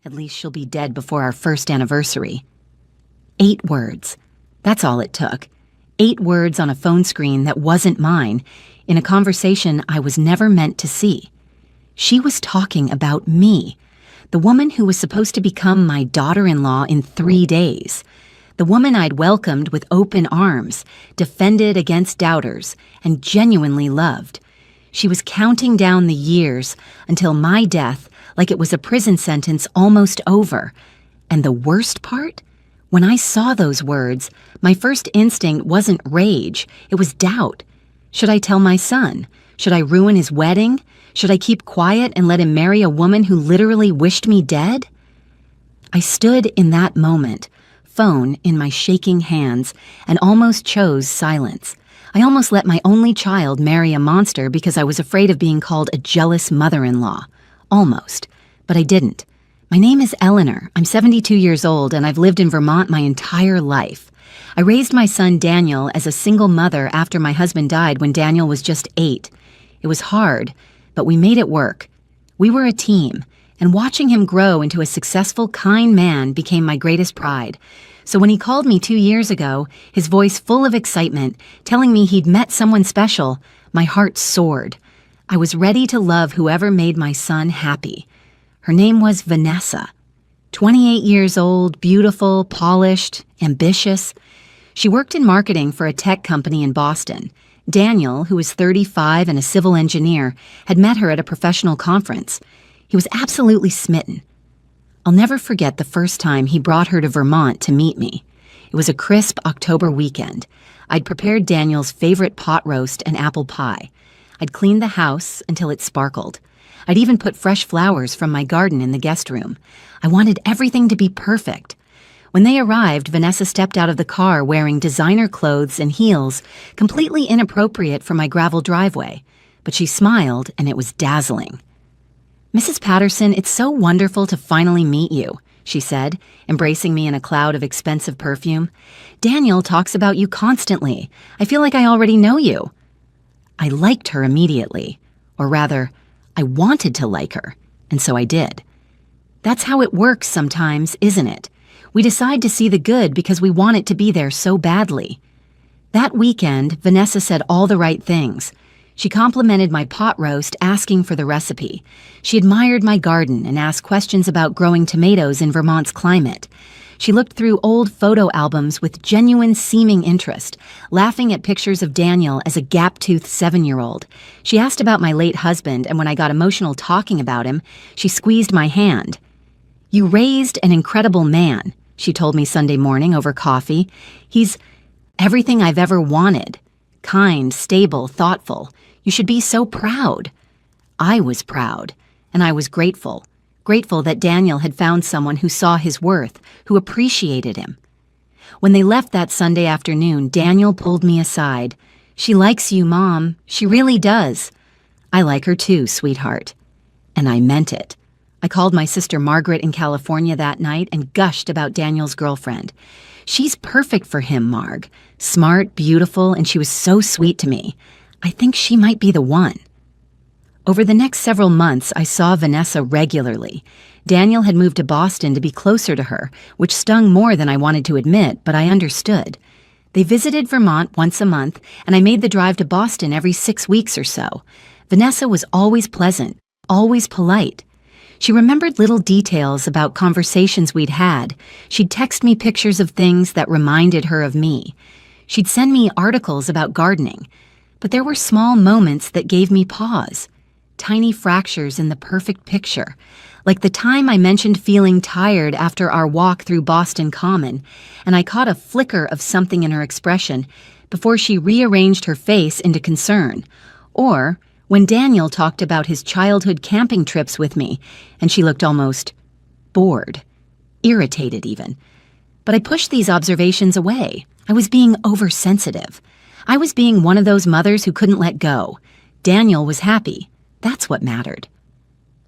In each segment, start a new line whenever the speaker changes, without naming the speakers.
At least she'll be dead before our first anniversary. 8 words. That's all it took. 8 words on a phone screen that wasn't mine, in a conversation I was never meant to see. She was talking about me, the woman who was supposed to become my daughter-in-law in 3 days, the woman I'd welcomed with open arms, defended against doubters, and genuinely loved. She was counting down the years until my death, like it was a prison sentence almost over. And the worst part? When I saw those words, my first instinct wasn't rage, it was doubt. Should I tell my son? Should I ruin his wedding? Should I keep quiet and let him marry a woman who literally wished me dead? I stood in that moment, phone in my shaking hands, and almost chose silence. I almost let my only child marry a monster because I was afraid of being called a jealous mother-in-law. Almost. But I didn't. My name is Eleanor. I'm 72 years old, and I've lived in Vermont my entire life. I raised my son Daniel as a single mother after my husband died when Daniel was just 8. It was hard, but we made it work. We were a team, and watching him grow into a successful, kind man became my greatest pride. So when he called me 2 years ago, his voice full of excitement, telling me he'd met someone special, my heart soared. I was ready to love whoever made my son happy. Her name was Vanessa. 28 years old, beautiful, polished, ambitious. She worked in marketing for a tech company in Boston. Daniel, who was 35 and a civil engineer, had met her at a professional conference. He was absolutely smitten. I'll never forget the first time he brought her to Vermont to meet me. It was a crisp October weekend. I'd prepared Daniel's favorite pot roast and apple pie. I'd cleaned the house until it sparkled. I'd even put fresh flowers from my garden in the guest room. I wanted everything to be perfect. When they arrived, Vanessa stepped out of the car wearing designer clothes and heels, completely inappropriate for my gravel driveway. But she smiled, and it was dazzling. "Mrs. Patterson, it's so wonderful to finally meet you," she said, embracing me in a cloud of expensive perfume. "Daniel talks about you constantly. I feel like I already know you." I liked her immediately. Or rather, I wanted to like her, and so I did. That's how it works sometimes, isn't it? We decide to see the good because we want it to be there so badly. That weekend, Vanessa said all the right things. She complimented my pot roast, asking for the recipe. She admired my garden and asked questions about growing tomatoes in Vermont's climate. She looked through old photo albums with genuine seeming interest, laughing at pictures of Daniel as a gap-toothed 7-year-old. She asked about my late husband, and when I got emotional talking about him, she squeezed my hand. "You raised an incredible man," she told me Sunday morning over coffee. "He's everything I've ever wanted. Kind, stable, thoughtful. You should be so proud." I was proud, and I was grateful. Grateful that Daniel had found someone who saw his worth, who appreciated him. When they left that Sunday afternoon, Daniel pulled me aside. "She likes you, Mom. She really does." "I like her too, sweetheart." And I meant it. I called my sister Margaret in California that night and gushed about Daniel's girlfriend. "She's perfect for him, Marg. Smart, beautiful, and she was so sweet to me. I think she might be the one." Over the next several months, I saw Vanessa regularly. Daniel had moved to Boston to be closer to her, which stung more than I wanted to admit, but I understood. They visited Vermont once a month, and I made the drive to Boston every 6 weeks or so. Vanessa was always pleasant, always polite. She remembered little details about conversations we'd had. She'd text me pictures of things that reminded her of me. She'd send me articles about gardening. But there were small moments that gave me pause. Tiny fractures in the perfect picture, like the time I mentioned feeling tired after our walk through Boston Common, and I caught a flicker of something in her expression before she rearranged her face into concern. Or when Daniel talked about his childhood camping trips with me, and she looked almost bored, irritated even. But I pushed these observations away. I was being oversensitive. I was being one of those mothers who couldn't let go. Daniel was happy. That's what mattered.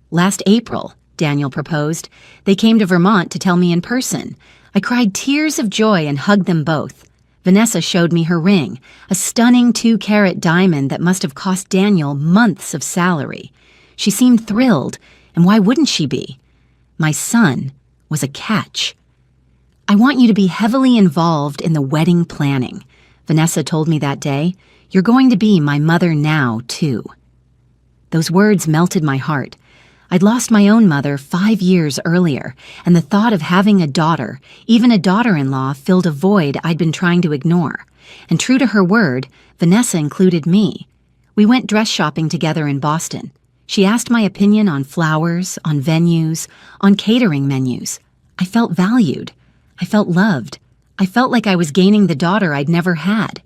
Last April, Daniel proposed. They came to Vermont to tell me in person. I cried tears of joy and hugged them both. Vanessa showed me her ring, a stunning 2-carat diamond that must have cost Daniel months of salary. She seemed thrilled, and why wouldn't she be? my son, was a catch. "I want you to be heavily involved in the wedding planning," Vanessa told me that day. "You're going to be my mother now, too." Those words melted my heart. I'd lost my own mother 5 years earlier, and the thought of having a daughter, even a daughter-in-law, filled a void I'd been trying to ignore. And true to her word, Vanessa included me. We went dress shopping together in Boston. She asked my opinion on flowers, on venues, on catering menus. I felt valued. I felt loved. I felt like I was gaining the daughter I'd never had.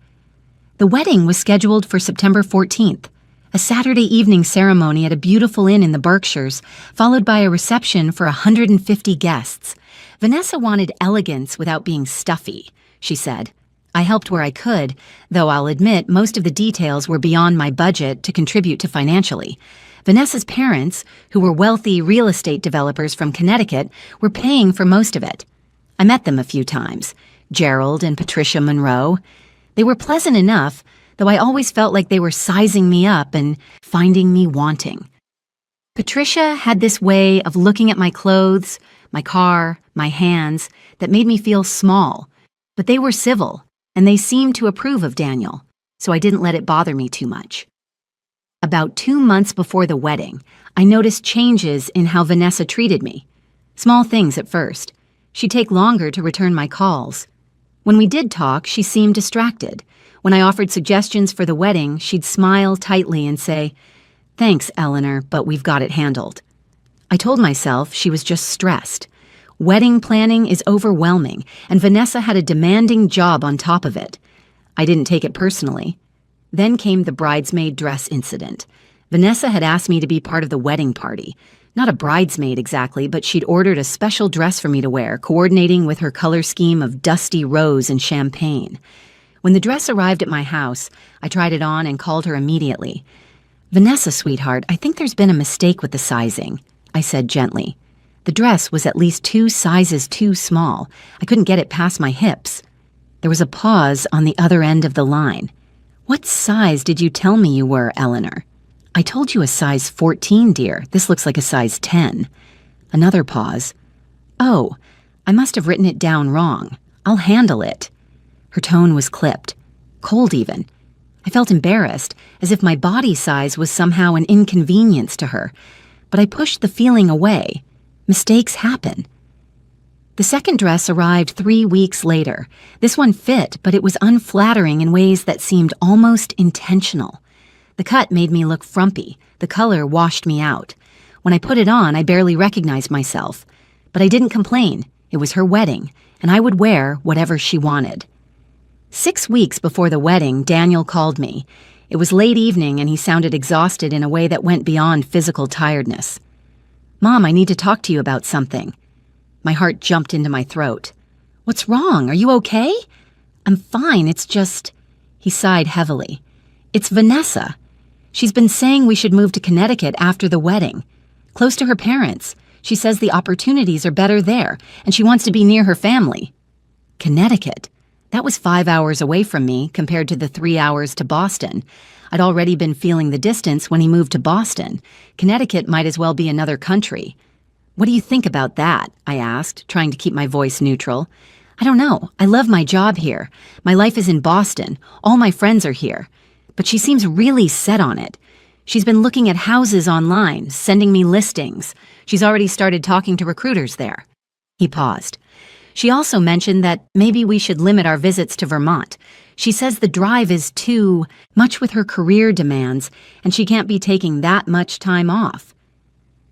The wedding was scheduled for September 14th, a Saturday evening ceremony at a beautiful inn in the Berkshires, followed by a reception for 150 guests. Vanessa wanted elegance without being stuffy, she said. I helped where I could, though I'll admit most of the details were beyond my budget to contribute to financially. Vanessa's parents, who were wealthy real estate developers from Connecticut, were paying for most of it. I met them a few times, Gerald and Patricia Monroe. They were pleasant enough, though I always felt like they were sizing me up and finding me wanting. Patricia had this way of looking at my clothes, my car, my hands, that made me feel small, but they were civil, and they seemed to approve of Daniel, so I didn't let it bother me too much. About 2 months before the wedding, I noticed changes in how Vanessa treated me. Small things at first. She'd take longer to return my calls. When we did talk, she seemed distracted. When I offered suggestions for the wedding, she'd smile tightly and say, "Thanks, Eleanor, but we've got it handled." I told myself she was just stressed. Wedding planning is overwhelming, and Vanessa had a demanding job on top of it. I didn't take it personally. Then came the bridesmaid dress incident. Vanessa had asked me to be part of the wedding party. Not a bridesmaid exactly, but she'd ordered a special dress for me to wear, coordinating with her color scheme of dusty rose and champagne. When the dress arrived at my house, I tried it on and called her immediately. "Vanessa, sweetheart, I think there's been a mistake with the sizing," I said gently. The dress was at least 2 sizes too small. I couldn't get it past my hips. There was a pause on the other end of the line. "What size did you tell me you were, Eleanor?" "I told you a size 14, dear. This looks like a size 10. Another pause. "Oh, I must have written it down wrong. I'll handle it." Her tone was clipped, cold even. I felt embarrassed, as if my body size was somehow an inconvenience to her, but I pushed the feeling away. Mistakes happen. The second dress arrived 3 weeks later. This one fit, but it was unflattering in ways that seemed almost intentional. The cut made me look frumpy. The color washed me out. When I put it on, I barely recognized myself. But I didn't complain. It was her wedding, and I would wear whatever she wanted. 6 weeks before the wedding, Daniel called me. It was late evening, and he sounded exhausted in a way that went beyond physical tiredness. "Mom, I need to talk to you about something." My heart jumped into my throat. "What's wrong? Are you okay?" "I'm fine, it's just..." He sighed heavily. "It's Vanessa. She's been saying we should move to Connecticut after the wedding. Close to her parents. She says the opportunities are better there, and she wants to be near her family." Connecticut. That was 5 hours away from me compared to the 3 hours to Boston. I'd already been feeling the distance when he moved to Boston. Connecticut might as well be another country. "What do you think about that?" I asked, trying to keep my voice neutral. "I don't know. I love my job here. My life is in Boston. All my friends are here. But she seems really set on it. She's been looking at houses online, sending me listings. She's already started talking to recruiters there." He paused. "She also mentioned that maybe we should limit our visits to Vermont. She says the drive is too much with her career demands, and she can't be taking that much time off."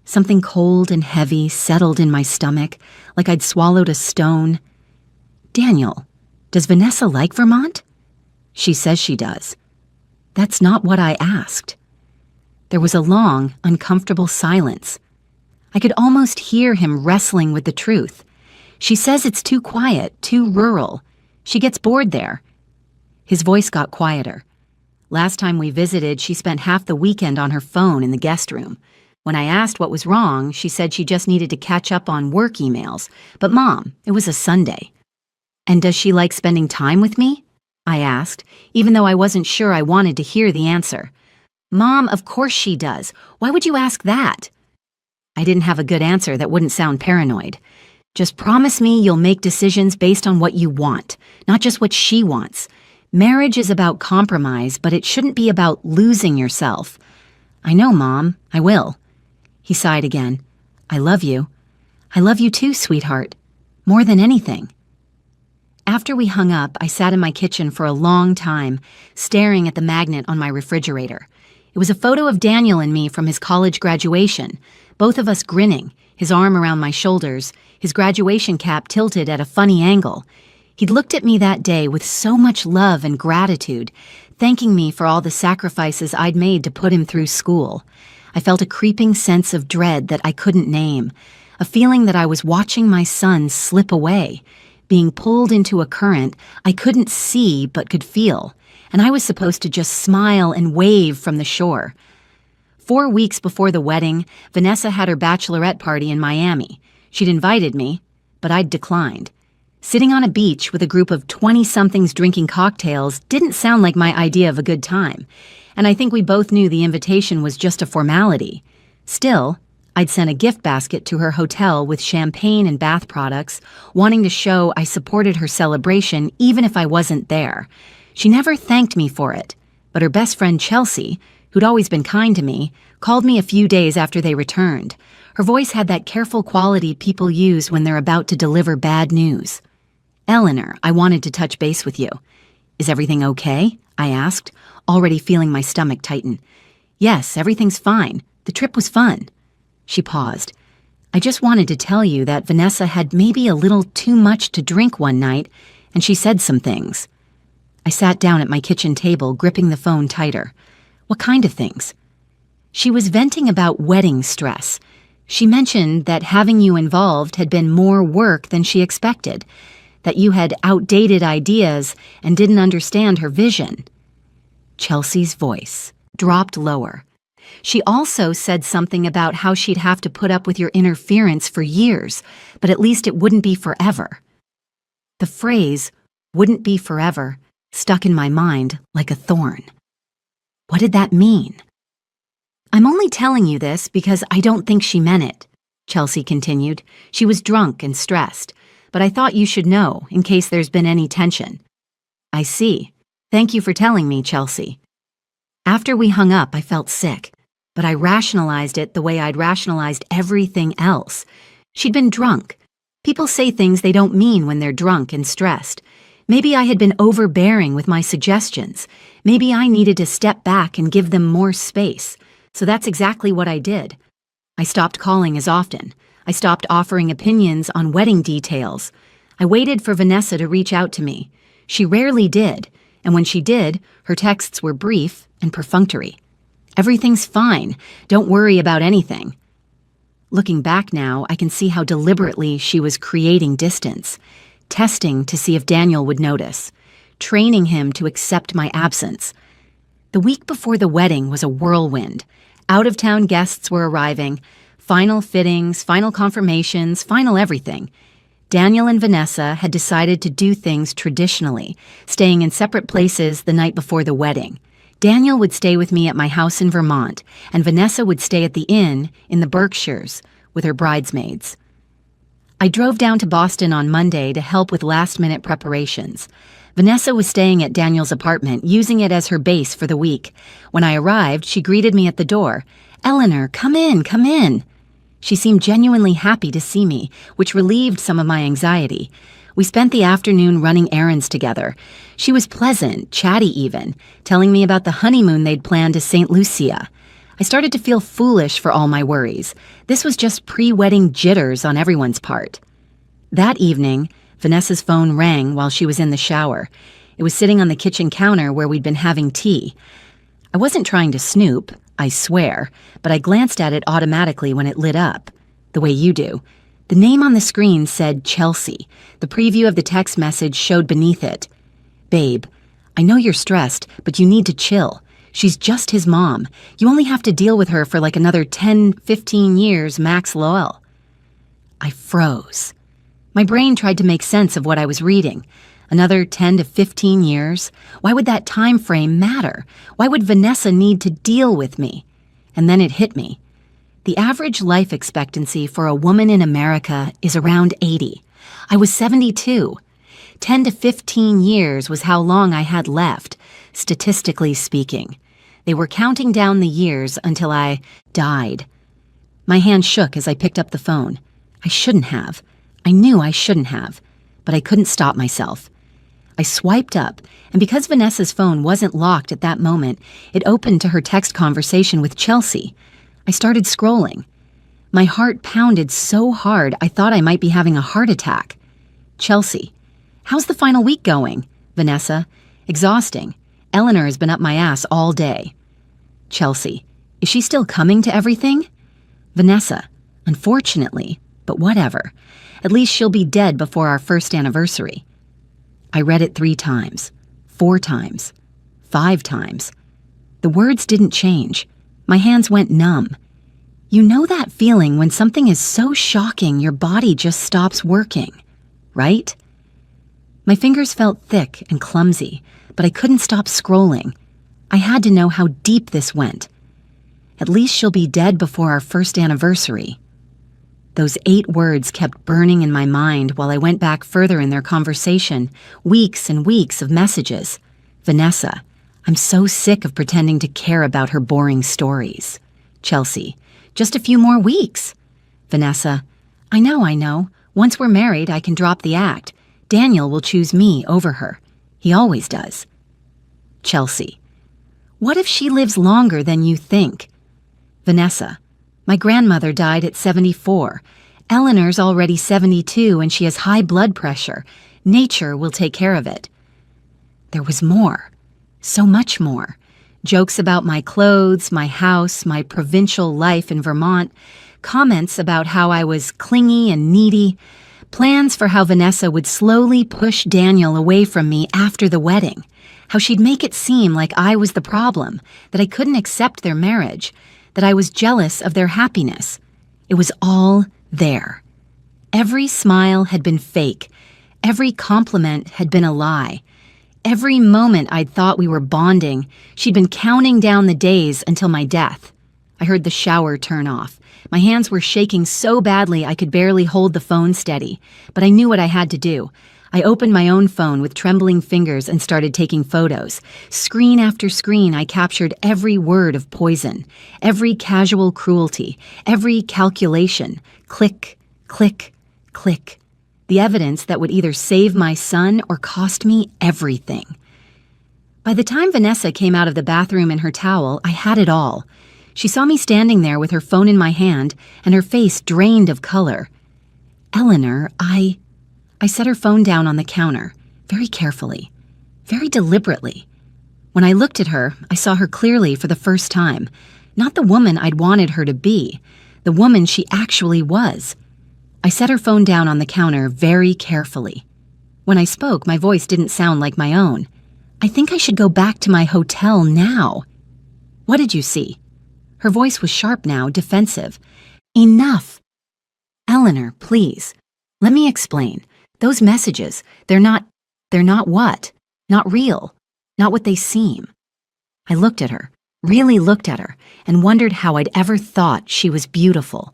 Something cold and heavy settled in my stomach, like I'd swallowed a stone. "Daniel, does Vanessa like Vermont?" "She says she does." "That's not what I asked." There was a long, uncomfortable silence. I could almost hear him wrestling with the truth. "She says it's too quiet, too rural. She gets bored there." His voice got quieter. "Last time we visited, she spent half the weekend on her phone in the guest room. When I asked what was wrong, she said she just needed to catch up on work emails. But Mom, it was a Sunday." "And does she like spending time with me?" I asked, even though I wasn't sure I wanted to hear the answer. "Mom, of course she does. Why would you ask that?" I didn't have a good answer that wouldn't sound paranoid. Just promise me you'll make decisions based on what you want, not just what she wants. Marriage is about compromise, but it shouldn't be about losing yourself. I know, Mom. I will. He sighed again. I love you. I love you too, sweetheart. More than anything. After we hung up, I sat in my kitchen for a long time, staring at the magnet on my refrigerator. It was a photo of Daniel and me from his college graduation, both of us grinning, his arm around my shoulders, his graduation cap tilted at a funny angle. He'd looked at me that day with so much love and gratitude, thanking me for all the sacrifices I'd made to put him through school. I felt a creeping sense of dread that I couldn't name, a feeling that I was watching my son slip away, being pulled into a current I couldn't see but could feel, and I was supposed to just smile and wave from the shore. 4 weeks before the wedding, Vanessa had her bachelorette party in Miami. She'd invited me, but I'd declined. Sitting on a beach with a group of 20-somethings drinking cocktails didn't sound like my idea of a good time, and I think we both knew the invitation was just a formality. Still, I'd sent a gift basket to her hotel with champagne and bath products, wanting to show I supported her celebration even if I wasn't there. She never thanked me for it, but her best friend Chelsea, who'd always been kind to me, called me a few days after they returned. Her voice had that careful quality people use when they're about to deliver bad news. Eleanor, I wanted to touch base with you. Is everything okay? I asked, already feeling my stomach tighten. Yes, everything's fine. The trip was fun. She paused. I just wanted to tell you that Vanessa had maybe a little too much to drink one night, and she said some things. I sat down at my kitchen table, gripping the phone tighter. What kind of things? She was venting about wedding stress. She mentioned that having you involved had been more work than she expected, that you had outdated ideas and didn't understand her vision. Chelsea's voice dropped lower. She also said something about how she'd have to put up with your interference for years, but at least it wouldn't be forever. The phrase, wouldn't be forever, stuck in my mind like a thorn. What did that mean? I'm only telling you this because I don't think she meant it, Chelsea continued. She was drunk and stressed, but I thought you should know in case there's been any tension. I see. Thank you for telling me, Chelsea. After we hung up, I felt sick, but I rationalized it the way I'd rationalized everything else. She'd been drunk. People say things they don't mean when they're drunk and stressed. Maybe I had been overbearing with my suggestions. Maybe I needed to step back and give them more space. So that's exactly what I did. I stopped calling as often. I stopped offering opinions on wedding details. I waited for Vanessa to reach out to me. She rarely did, and when she did, her texts were brief and perfunctory. Everything's fine. Don't worry about anything. Looking back now, I can see how deliberately she was creating distance, testing to see if Daniel would notice, training him to accept my absence. The week before the wedding was a whirlwind. Out-of-town guests were arriving, final fittings, final confirmations, final everything. Daniel and Vanessa had decided to do things traditionally, staying in separate places the night before the wedding. Daniel would stay with me at my house in Vermont, and Vanessa would stay at the inn in the Berkshires with her bridesmaids. I drove down to Boston on Monday to help with last-minute preparations. Vanessa was staying at Daniel's apartment, using it as her base for the week. When I arrived, she greeted me at the door. "Eleanor, come in, come in." She seemed genuinely happy to see me, which relieved some of my anxiety. We spent the afternoon running errands together. She was pleasant, chatty even, telling me about the honeymoon they'd planned to St. Lucia. I started to feel foolish for all my worries. This was just pre-wedding jitters on everyone's part. That evening, Vanessa's phone rang while she was in the shower. It was sitting on the kitchen counter where we'd been having tea. I wasn't trying to snoop, I swear, but I glanced at it automatically when it lit up, the way you do. The name on the screen said Chelsea. The preview of the text message showed beneath it. "Babe, I know you're stressed, but you need to chill. She's just his mom. You only have to deal with her for like another 10, 15 years max Lowell." I froze. My brain tried to make sense of what I was reading. Another 10 to 15 years? Why would that time frame matter? Why would Vanessa need to deal with me? And then it hit me. The average life expectancy for a woman in America is around 80. I was 72. 10 to 15 years was how long I had left, statistically speaking. They were counting down the years until I died. My hand shook as I picked up the phone. I shouldn't have. I knew I shouldn't have, but I couldn't stop myself. I swiped up, and because Vanessa's phone wasn't locked at that moment, it opened to her text conversation with Chelsea. I started scrolling. My heart pounded so hard I thought I might be having a heart attack. Chelsea: "How's the final week going?" Vanessa: "Exhausting. Eleanor has been up my ass all day." Chelsea: "Is she still coming to everything?" Vanessa: "Unfortunately, but whatever. At least she'll be dead before our first anniversary." I read it 3 times, 4 times, 5 times. The words didn't change. My hands went numb. You know that feeling when something is so shocking your body just stops working, right? My fingers felt thick and clumsy, but I couldn't stop scrolling. I had to know how deep this went. At least she'll be dead before our first anniversary. Those 8 words kept burning in my mind while I went back further in their conversation, weeks and weeks of messages. Vanessa: "I'm so sick of pretending to care about her boring stories." Chelsea: "Just a few more weeks." Vanessa: I know. Once we're married, I can drop the act. Daniel will choose me over her. He always does." Chelsea: "What if she lives longer than you think?" Vanessa: "My grandmother died at 74. Eleanor's already 72 and she has high blood pressure. Nature will take care of it." There was more. So much more. Jokes about my clothes, my house, my provincial life in Vermont. Comments about how I was clingy and needy. Plans for how Vanessa would slowly push Daniel away from me after the wedding. How she'd make it seem like I was the problem, that I couldn't accept their marriage, that I was jealous of their happiness. It was all there. Every smile had been fake. Every compliment had been a lie. Every moment I'd thought we were bonding, she'd been counting down the days until my death. I heard the shower turn off. My hands were shaking so badly I could barely hold the phone steady, but I knew what I had to do. I opened my own phone with trembling fingers and started taking photos. Screen after screen, I captured every word of poison, every casual cruelty, every calculation. Click, click, click. The evidence that would either save my son or cost me everything. By the time Vanessa came out of the bathroom in her towel, I had it all. She saw me standing there with her phone in my hand and her face drained of color. "Eleanor, I set her phone down on the counter, very carefully, very deliberately. When I looked at her, I saw her clearly for the first time. Not the woman I'd wanted her to be, the woman she actually was. I set her phone down on the counter very carefully. When I spoke, my voice didn't sound like my own. "I think I should go back to my hotel now." "What did you see?" Her voice was sharp now, defensive. "Enough. Eleanor, please. Let me explain. Those messages, they're not what? Not real. Not what they seem." I looked at her, really looked at her, and wondered how I'd ever thought she was beautiful.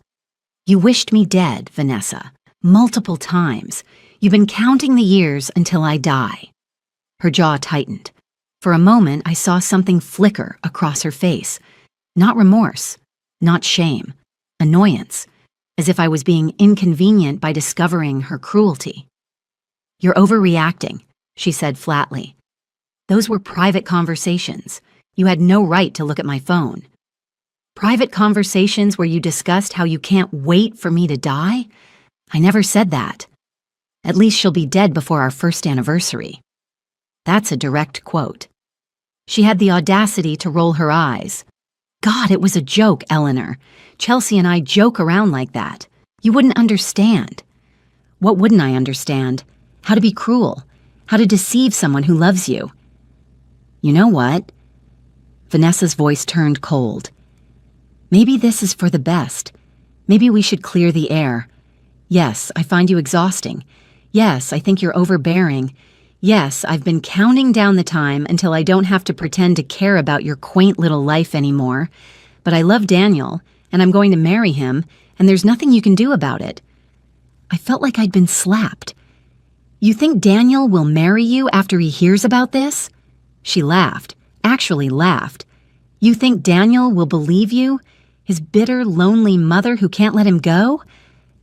"You wished me dead, Vanessa, multiple times. You've been counting the years until I die." Her jaw tightened. For a moment, I saw something flicker across her face. Not remorse, not shame, annoyance, as if I was being inconvenient by discovering her cruelty. "You're overreacting," she said flatly. "Those were private conversations. You had no right to look at my phone." "Private conversations where you discussed how you can't wait for me to die? I never said that. At least she'll be dead before our first anniversary." That's a direct quote. She had the audacity to roll her eyes. "God, it was a joke, Eleanor. Chelsea and I joke around like that. You wouldn't understand." "What wouldn't I understand? How to be cruel. How to deceive someone who loves you." "You know what?" Vanessa's voice turned cold. "Maybe this is for the best. Maybe we should clear the air. Yes, I find you exhausting. Yes, I think you're overbearing. Yes, I've been counting down the time until I don't have to pretend to care about your quaint little life anymore. But I love Daniel, and I'm going to marry him, and there's nothing you can do about it." I felt like I'd been slapped. "You think Daniel will marry you after he hears about this?" She laughed, actually laughed. "You think Daniel will believe you? His bitter, lonely mother who can't let him go?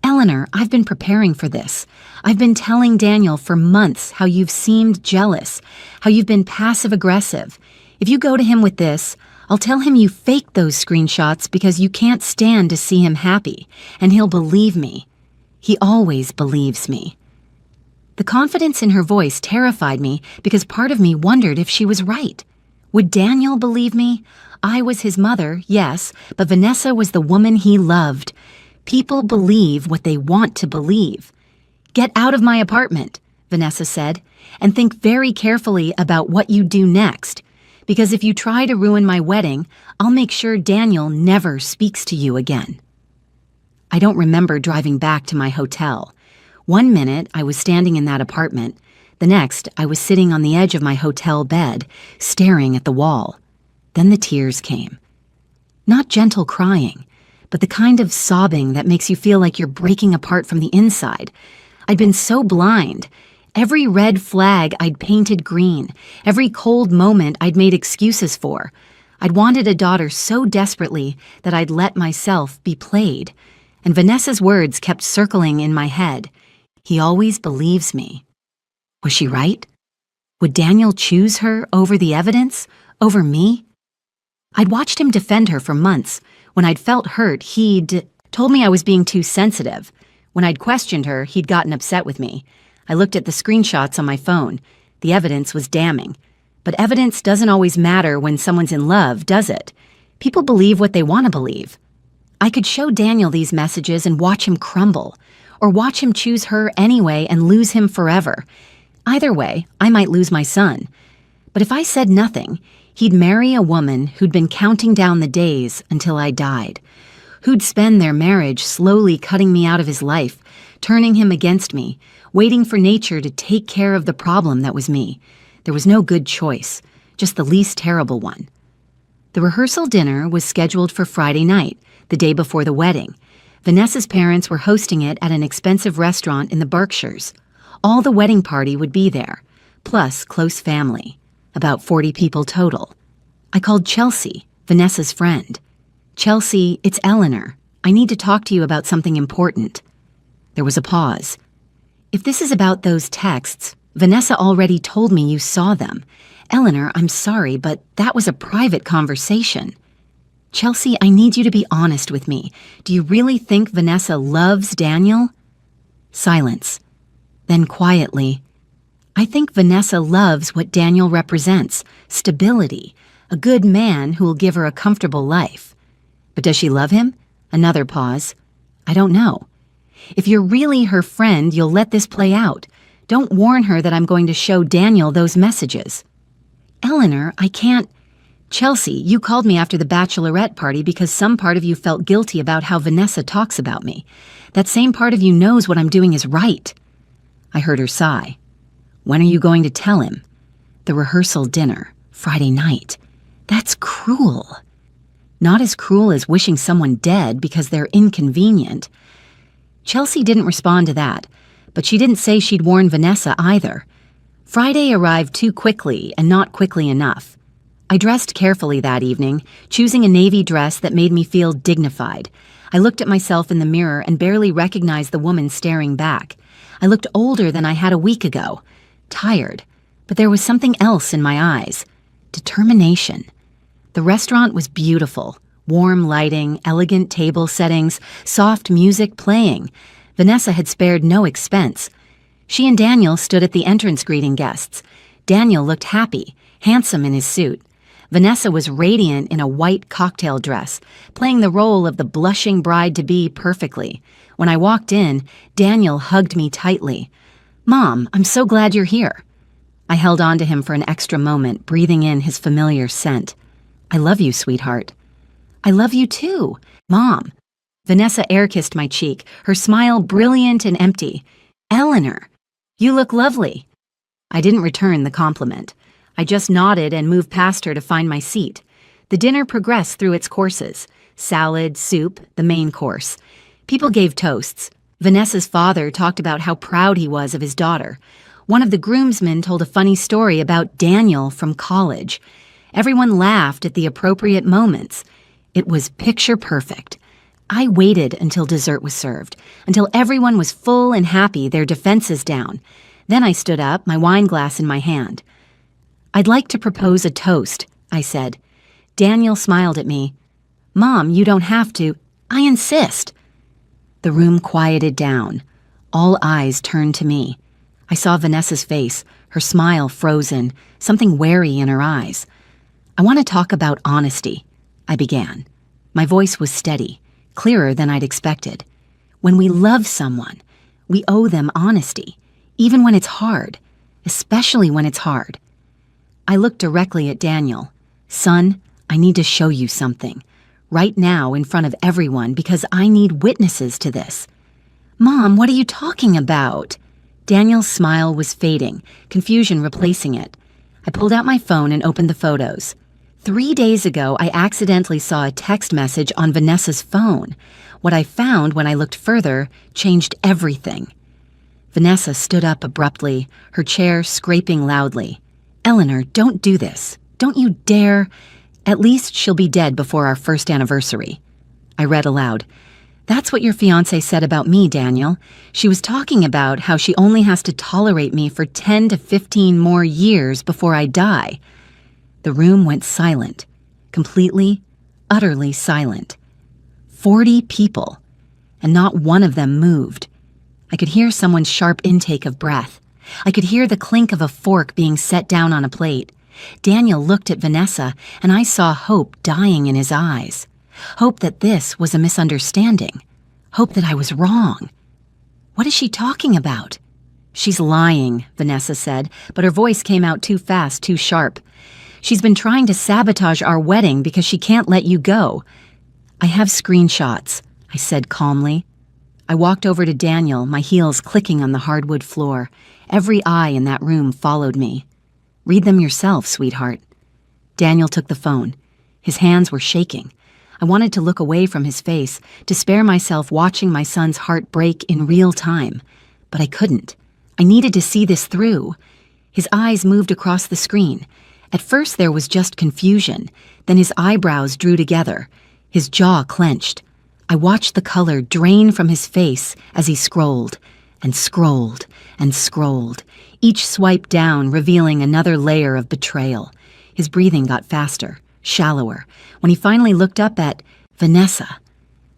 Eleanor, I've been preparing for this. I've been telling Daniel for months how you've seemed jealous, how you've been passive-aggressive. If you go to him with this, I'll tell him you faked those screenshots because you can't stand to see him happy, and he'll believe me. He always believes me." The confidence in her voice terrified me because part of me wondered if she was right. Would Daniel believe me? I was his mother, yes, but Vanessa was the woman he loved. People believe what they want to believe. "Get out of my apartment," Vanessa said, "and think very carefully about what you do next. Because if you try to ruin my wedding, I'll make sure Daniel never speaks to you again." I don't remember driving back to my hotel. One minute, I was standing in that apartment. The next, I was sitting on the edge of my hotel bed, staring at the wall. Then the tears came. Not gentle crying, but the kind of sobbing that makes you feel like you're breaking apart from the inside. I'd been so blind. Every red flag I'd painted green, every cold moment I'd made excuses for. I'd wanted a daughter so desperately that I'd let myself be played. And Vanessa's words kept circling in my head. He always believes me. Was she right? Would Daniel choose her over the evidence, over me? I'd watched him defend her for months. When I'd felt hurt, he'd told me I was being too sensitive. When I'd questioned her, he'd gotten upset with me. I looked at the screenshots on my phone. The evidence was damning. But evidence doesn't always matter when someone's in love, does it? People believe what they want to believe. I could show Daniel these messages and watch him crumble, or watch him choose her anyway and lose him forever. Either way, I might lose my son. But if I said nothing, he'd marry a woman who'd been counting down the days until I died, who'd spend their marriage slowly cutting me out of his life, turning him against me, waiting for nature to take care of the problem that was me. There was no good choice, just the least terrible one. The rehearsal dinner was scheduled for Friday night, the day before the wedding. Vanessa's parents were hosting it at an expensive restaurant in the Berkshires. All the wedding party would be there, plus close family. About 40 people total. I called Chelsea, Vanessa's friend. "Chelsea, it's Eleanor. I need to talk to you about something important." There was a pause. "If this is about those texts, Vanessa already told me you saw them. Eleanor, I'm sorry, but that was a private conversation." "Chelsea, I need you to be honest with me. Do you really think Vanessa loves Daniel?" Silence. Then quietly, "I think Vanessa loves what Daniel represents, stability, a good man who will give her a comfortable life." "But does she love him?" Another pause. "I don't know." "If you're really her friend, you'll let this play out. Don't warn her that I'm going to show Daniel those messages." "Eleanor, I can't—" "Chelsea, you called me after the bachelorette party because some part of you felt guilty about how Vanessa talks about me. That same part of you knows what I'm doing is right." I heard her sigh. "When are you going to tell him?" "The rehearsal dinner, Friday night. That's cruel." "Not as cruel as wishing someone dead because they're inconvenient." Chelsea didn't respond to that, but she didn't say she'd warn Vanessa either. Friday arrived too quickly and not quickly enough. I dressed carefully that evening, choosing a navy dress that made me feel dignified. I looked at myself in the mirror and barely recognized the woman staring back. I looked older than I had a week ago. Tired, but there was something else in my eyes. Determination. The restaurant was beautiful. Warm lighting, elegant table settings, soft music playing. Vanessa had spared no expense. She and Daniel stood at the entrance greeting guests. Daniel looked happy, handsome in his suit. Vanessa was radiant in a white cocktail dress, playing the role of the blushing bride-to-be perfectly. When I walked in, Daniel hugged me tightly. "Mom, I'm so glad you're here." I held on to him for an extra moment, breathing in his familiar scent. "I love you, sweetheart." "I love you too, Mom." Vanessa air-kissed my cheek, her smile brilliant and empty. "Eleanor, you look lovely." I didn't return the compliment. I just nodded and moved past her to find my seat. The dinner progressed through its courses. salad, soup, the main course. People gave toasts. Vanessa's father talked about how proud he was of his daughter. One of the groomsmen told a funny story about Daniel from college. Everyone laughed at the appropriate moments. It was picture perfect. I waited until dessert was served, until everyone was full and happy, their defenses down. Then I stood up, my wine glass in my hand. "I'd like to propose a toast," I said. Daniel smiled at me. "Mom, you don't have to. I insist." The room quieted down. All eyes turned to me. I saw Vanessa's face, her smile frozen, something wary in her eyes. "I want to talk about honesty," I began. My voice was steady, clearer than I'd expected. When we love someone, we owe them honesty, even when it's hard, especially when it's hard. I looked directly at Daniel. "Son, I need to show you something. Right now, in front of everyone, because I need witnesses to this." "Mom, what are you talking about?" Daniel's smile was fading, confusion replacing it. I pulled out my phone and opened the photos. 3 days ago, I accidentally saw a text message on Vanessa's phone. What I found when I looked further changed everything. Vanessa stood up abruptly, her chair scraping loudly. "Eleanor, don't do this. Don't you dare. At least she'll be dead before our first anniversary." I read aloud. "That's what your fiancé said about me, Daniel. She was talking about how she only has to tolerate me for 10 to 15 more years before I die." The room went silent, completely, utterly silent. 40 people, and not one of them moved. I could hear someone's sharp intake of breath. I could hear the clink of a fork being set down on a plate. Daniel looked at Vanessa, and I saw hope dying in his eyes. Hope that this was a misunderstanding. Hope that I was wrong. "What is she talking about?" "She's lying," Vanessa said, but her voice came out too fast, too sharp. "She's been trying to sabotage our wedding because she can't let you go." "I have screenshots," I said calmly. I walked over to Daniel, my heels clicking on the hardwood floor. Every eye in that room followed me. "Read them yourself, sweetheart." Daniel took the phone. His hands were shaking. I wanted to look away from his face, to spare myself watching my son's heart break in real time. But I couldn't. I needed to see this through. His eyes moved across the screen. At first there was just confusion. Then his eyebrows drew together. His jaw clenched. I watched the color drain from his face as he scrolled, and scrolled, and scrolled, each swipe down revealing another layer of betrayal. His breathing got faster, shallower. When he finally looked up at Vanessa,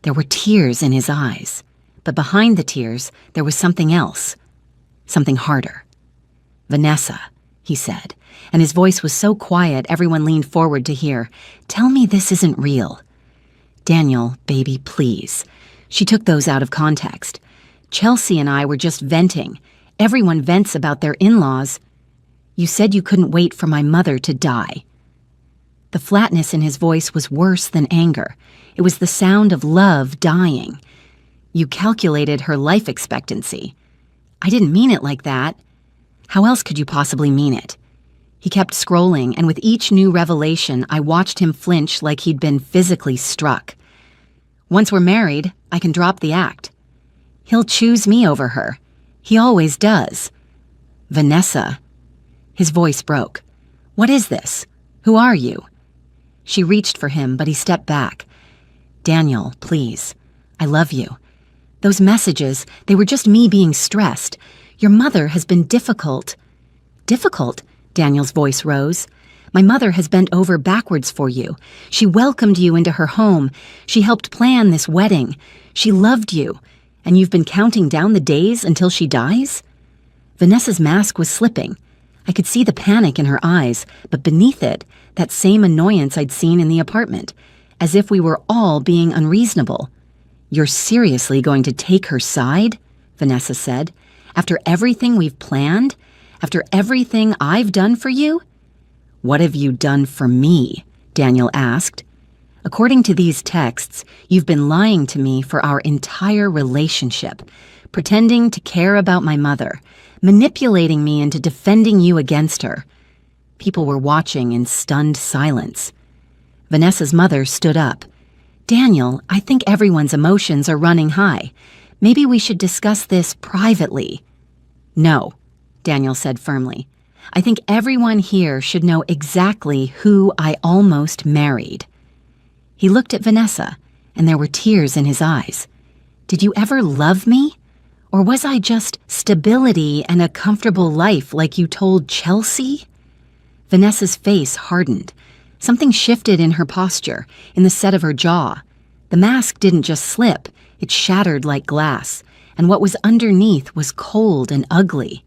there were tears in his eyes. But behind the tears, there was something else, something harder. "Vanessa," he said, and his voice was so quiet everyone leaned forward to hear. "Tell me this isn't real." "Daniel, baby, please." She took those out of context. "Chelsea and I were just venting. Everyone vents about their in-laws. You said you couldn't wait for my mother to die." The flatness in his voice was worse than anger. It was the sound of love dying. "You calculated her life expectancy." "I didn't mean it like that." "How else could you possibly mean it?" He kept scrolling, and with each new revelation, I watched him flinch like he'd been physically struck. "Once we're married, I can drop the act. He'll choose me over her. He always does." "Vanessa." His voice broke. "What is this? Who are you?" She reached for him, but he stepped back. "Daniel, please. I love you. Those messages, they were just me being stressed. Your mother has been difficult." "Difficult?" Daniel's voice rose. "My mother has bent over backwards for you. She welcomed you into her home. She helped plan this wedding. She loved you. And you've been counting down the days until she dies?" Vanessa's mask was slipping. I could see the panic in her eyes, but beneath it, that same annoyance I'd seen in the apartment, as if we were all being unreasonable. "You're seriously going to take her side?" Vanessa said. "After everything we've planned? After everything I've done for you?" "What have you done for me?" Daniel asked. "According to these texts, you've been lying to me for our entire relationship, pretending to care about my mother, manipulating me into defending you against her." People were watching in stunned silence. Vanessa's mother stood up. Daniel, I think everyone's emotions are running high. Maybe we should discuss this privately. No, Daniel said firmly. I think everyone here should know exactly who I almost married. He looked at Vanessa, and there were tears in his eyes. Did you ever love me? Or was I just stability and a comfortable life like you told Chelsea? Vanessa's face hardened. Something shifted in her posture, in the set of her jaw. The mask didn't just slip, it shattered like glass, and what was underneath was cold and ugly.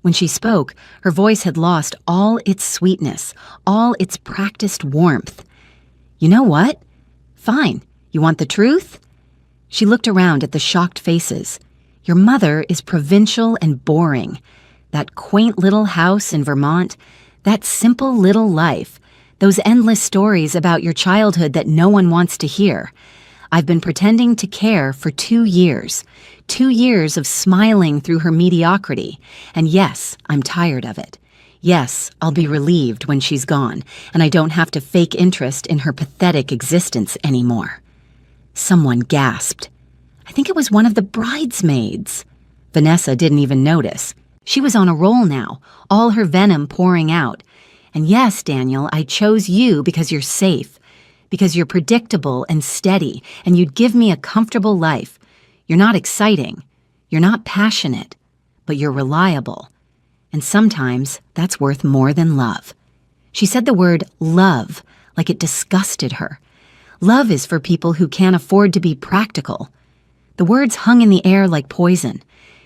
When she spoke, her voice had lost all its sweetness, all its practiced warmth. You know what? Fine. You want the truth? She looked around at the shocked faces. Your mother is provincial and boring. That quaint little house in Vermont, that simple little life, those endless stories about your childhood that no one wants to hear. I've been pretending to care for 2 years. 2 years of smiling through her mediocrity. And yes, I'm tired of it. Yes, I'll be relieved when she's gone, and I don't have to fake interest in her pathetic existence anymore. Someone gasped. I think it was one of the bridesmaids. Vanessa didn't even notice. She was on a roll now, all her venom pouring out. And yes, Daniel, I chose you because you're safe, because you're predictable and steady, and you'd give me a comfortable life. You're not exciting. You're not passionate, but you're reliable. And sometimes that's worth more than love. She said the word love like it disgusted her. Love is for people who can't afford to be practical. The words hung in the air like poison.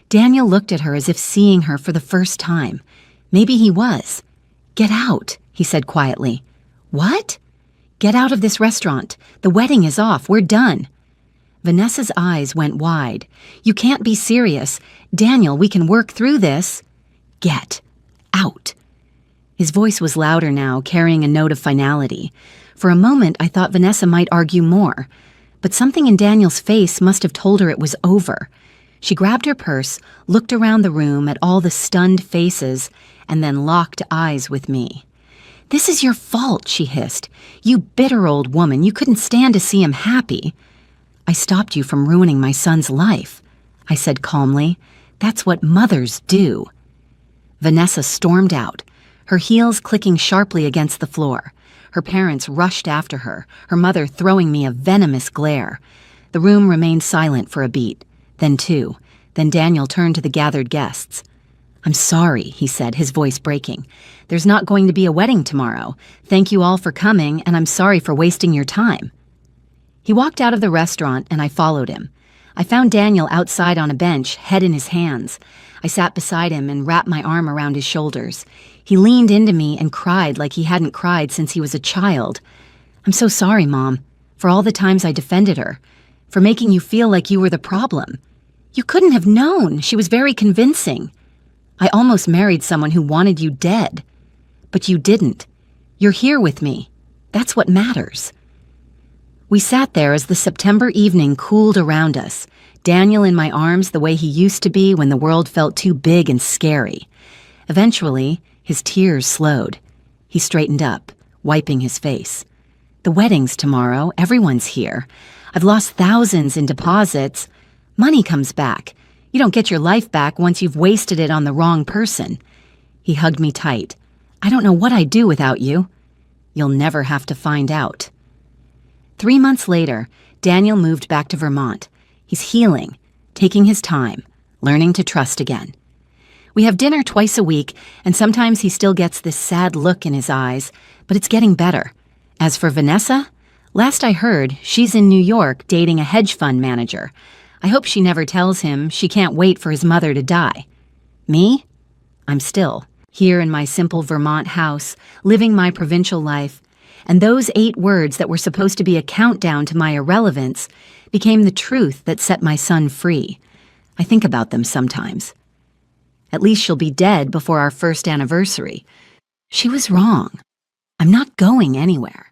Daniel looked at her as if seeing her for the first time. Maybe he was. Get out, he said quietly. What? Get out of this restaurant. The wedding is off. We're done. Vanessa's eyes went wide. You can't be serious. Daniel, we can work through this. Get out. His voice was louder now, carrying a note of finality. For a moment, I thought Vanessa might argue more. But something in Daniel's face must have told her it was over. She grabbed her purse, looked around the room at all the stunned faces, and then locked eyes with me. This is your fault, she hissed. You bitter old woman, you couldn't stand to see him happy. I stopped you from ruining my son's life, I said calmly. That's what mothers do. Vanessa stormed out, her heels clicking sharply against the floor. Her parents rushed after her, her mother throwing me a venomous glare. The room remained silent for a beat, then 2. Then Daniel turned to the gathered guests. I'm sorry, he said, his voice breaking. There's not going to be a wedding tomorrow. Thank you all for coming, and I'm sorry for wasting your time. He walked out of the restaurant, and I followed him. I found Daniel outside on a bench, head in his hands. I sat beside him and wrapped my arm around his shoulders. He leaned into me and cried like he hadn't cried since he was a child. I'm so sorry, Mom, for all the times I defended her, for making you feel like you were the problem. You couldn't have known. She was very convincing. I almost married someone who wanted you dead. But you didn't. You're here with me. That's what matters. We sat there as the September evening cooled around us, Daniel in my arms the way he used to be when the world felt too big and scary. Eventually, his tears slowed. He straightened up, wiping his face. The wedding's tomorrow. Everyone's here. I've lost thousands in deposits. Money comes back. You don't get your life back once you've wasted it on the wrong person. He hugged me tight. I don't know what I'd do without you. You'll never have to find out. 3 months later, Daniel moved back to Vermont. He's healing, taking his time, learning to trust again. We have dinner twice a week, and sometimes he still gets this sad look in his eyes, but it's getting better. As for Vanessa, last I heard, she's in New York dating a hedge fund manager. I hope she never tells him she can't wait for his mother to die. Me? I'm still here in my simple Vermont house, living my provincial life, and those 8 words that were supposed to be a countdown to my irrelevance became the truth that set my son free. I think about them sometimes. At least she'll be dead before our first anniversary. She was wrong. I'm not going anywhere.